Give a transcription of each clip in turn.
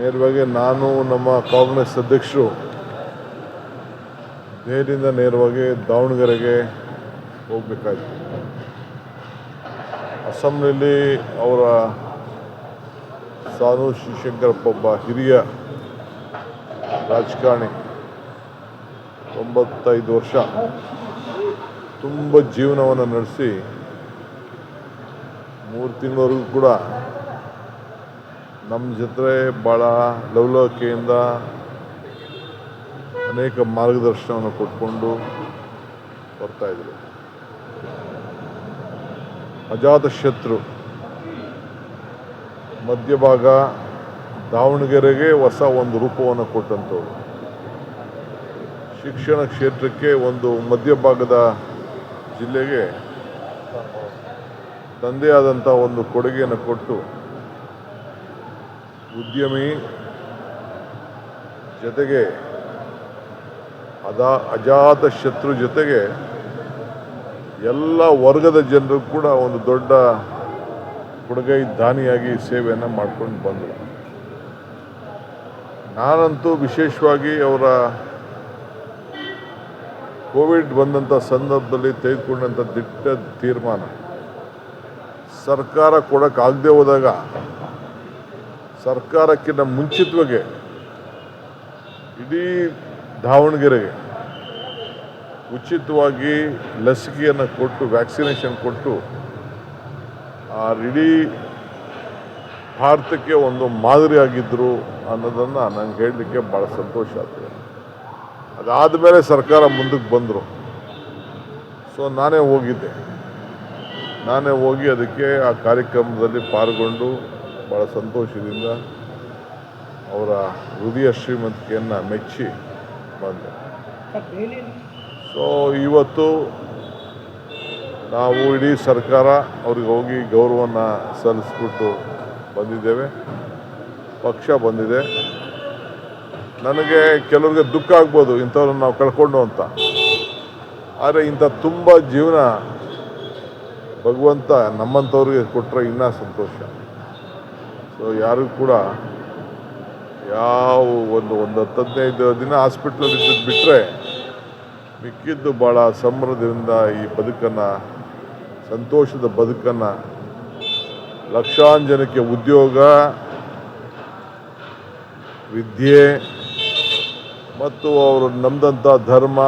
ನೇರವಾಗಿ ನಾನು ನಮ್ಮ ಕಾಂಗ್ರೆಸ್ ಅಧ್ಯಕ್ಷರು ದೆಹಲಿಯಿಂದ ನೇರವಾಗಿ ದಾವಣಗೆರೆಗೆ ಹೋಗಬೇಕಾಯಿತು. ಅಸ್ಸಾಂನಲ್ಲಿ ಅವರ ಸಾನು ಶಿವಶಂಕರಪ್ಪ ಒಬ್ಬ ಹಿರಿಯ ರಾಜಕಾರಣಿ, 95 ವರ್ಷ ತುಂಬ ಜೀವನವನ್ನು ನಡೆಸಿ 3 ತಿಂಗಳವರೆಗೂ ಕೂಡ ನಮ್ಮ ಜೊತೆ ಭಾಳ ಲವಲವಿಕೆಯಿಂದ ಅನೇಕ ಮಾರ್ಗದರ್ಶನವನ್ನು ಕೊಟ್ಕೊಂಡು ಬರ್ತಾಯಿದ್ರು. ಅಜಾತಶತ್ರು ಮಧ್ಯಭಾಗ ದಾವಣಗೆರೆಗೆ ಹೊಸ ಒಂದು ರೂಪವನ್ನು ಕೊಟ್ಟಂಥವ್ರು. ಶಿಕ್ಷಣ ಕ್ಷೇತ್ರಕ್ಕೆ ಒಂದು ಮಧ್ಯಭಾಗದ ಜಿಲ್ಲೆಗೆ ತಂದೆ ಆದಂಥ ಒಂದು ಕೊಡುಗೆಯನ್ನು ಕೊಟ್ಟು ಉದ್ಯಮಿ ಜೊತೆಗೆ ಅಜಾತ ಶತ್ರು ಜೊತೆಗೆ ಎಲ್ಲ ವರ್ಗದ ಜನರು ಕೂಡ ಒಂದು ದೊಡ್ಡ ಕೊಡುಗೈ ದಾನಿಯಾಗಿ ಸೇವೆಯನ್ನು ಮಾಡ್ಕೊಂಡು ಬಂದರು. ನಾನಂತೂ ವಿಶೇಷವಾಗಿ ಅವರ ಕೋವಿಡ್ ಬಂದಂಥ ಸಂದರ್ಭದಲ್ಲಿ ತೆಗೆದುಕೊಂಡಂಥ ದಿಟ್ಟ ತೀರ್ಮಾನ, ಸರ್ಕಾರ ಕೊಡೋಕ್ಕಾಗದೆ ಹೋದಾಗ ಸರ್ಕಾರಕ್ಕಿಂತ ಮುಂಚಿತವಾಗಿ ಇಡೀ ದಾವಣಗೆರೆಗೆ ಉಚಿತವಾಗಿ ಲಸಿಕೆಯನ್ನು ಕೊಟ್ಟು ವ್ಯಾಕ್ಸಿನೇಷನ್ ಕೊಟ್ಟು ಇಡೀ ಭಾರತಕ್ಕೆ ಒಂದು ಮಾದರಿಯಾಗಿದ್ದರು ಅನ್ನೋದನ್ನು ನನಗೆ ಹೇಳಲಿಕ್ಕೆ ಭಾಳ ಸಂತೋಷ ಆಗ್ತದೆ. ಅದಾದ ಮೇಲೆ ಸರ್ಕಾರ ಮುಂದಕ್ಕೆ ಬಂದರು. ಸೊ ನಾನೇ ಹೋಗಿ ಅದಕ್ಕೆ ಆ ಕಾರ್ಯಕ್ರಮದಲ್ಲಿ ಪಾಲ್ಗೊಂಡು ಭಾಳ ಸಂತೋಷದಿಂದ ಅವರ ಹೃದಯ ಶ್ರೀಮಂತಿಕೆಯನ್ನು ಮೆಚ್ಚಿ ಬಂದೆ. ಸೊ ಇವತ್ತು ನಾವು ಇಡೀ ಸರ್ಕಾರ ಅವ್ರಿಗೆ ಹೋಗಿ ಗೌರವವನ್ನು ಸಲ್ಲಿಸ್ಬಿಟ್ಟು ಬಂದಿದ್ದೇವೆ. ಪಕ್ಷ ಬಂದಿದೆ. ನನಗೆ ಕೆಲವ್ರಿಗೆ ದುಃಖ ಆಗ್ಬೋದು ಇಂಥವ್ರನ್ನ ನಾವು ಕಳ್ಕೊಂಡು ಅಂತ, ಆದರೆ ಇಂಥ ತುಂಬ ಜೀವನ ಭಗವಂತ ನಮ್ಮಂಥವ್ರಿಗೆ ಕೊಟ್ಟರೆ ಇನ್ನೂ ಸಂತೋಷ. ಸೊ ಯಾರಿಗೂ ಕೂಡ ಯಾವ ಒಂದು 10-15 ದಿನ ಹಾಸ್ಪಿಟ್ಲಲ್ಲಿ ಇದ್ದದ್ದು ಬಿಟ್ಟರೆ ಮಿಕ್ಕಿದ್ದು ಭಾಳ ಸಂಭ್ರಮದಿಂದ ಈ ಬದುಕನ್ನು, ಸಂತೋಷದ ಬದುಕನ್ನು, ಲಕ್ಷಾಂತರ ಜನಕ್ಕೆ ಉದ್ಯೋಗ, ವಿದ್ಯೆ ಮತ್ತು ಅವರು ನಂಬಿದಂಥ ಧರ್ಮ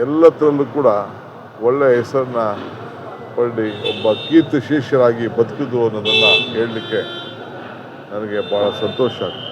ಎಲ್ಲದರಲ್ಲೂ ಕೂಡ ಒಳ್ಳೆಯ ಹೆಸರನ್ನು ಪಡೆದು ಒಬ್ಬ ಕೀರ್ತಿ ಶೀರ್ಷರಾಗಿ ಬದುಕಿದ್ದು ಅನ್ನೋದನ್ನು ಹೇಳಲಿಕ್ಕೆ ನನಗೆ ಭಾಳ ಸಂತೋಷ ಆಗ್ತದೆ.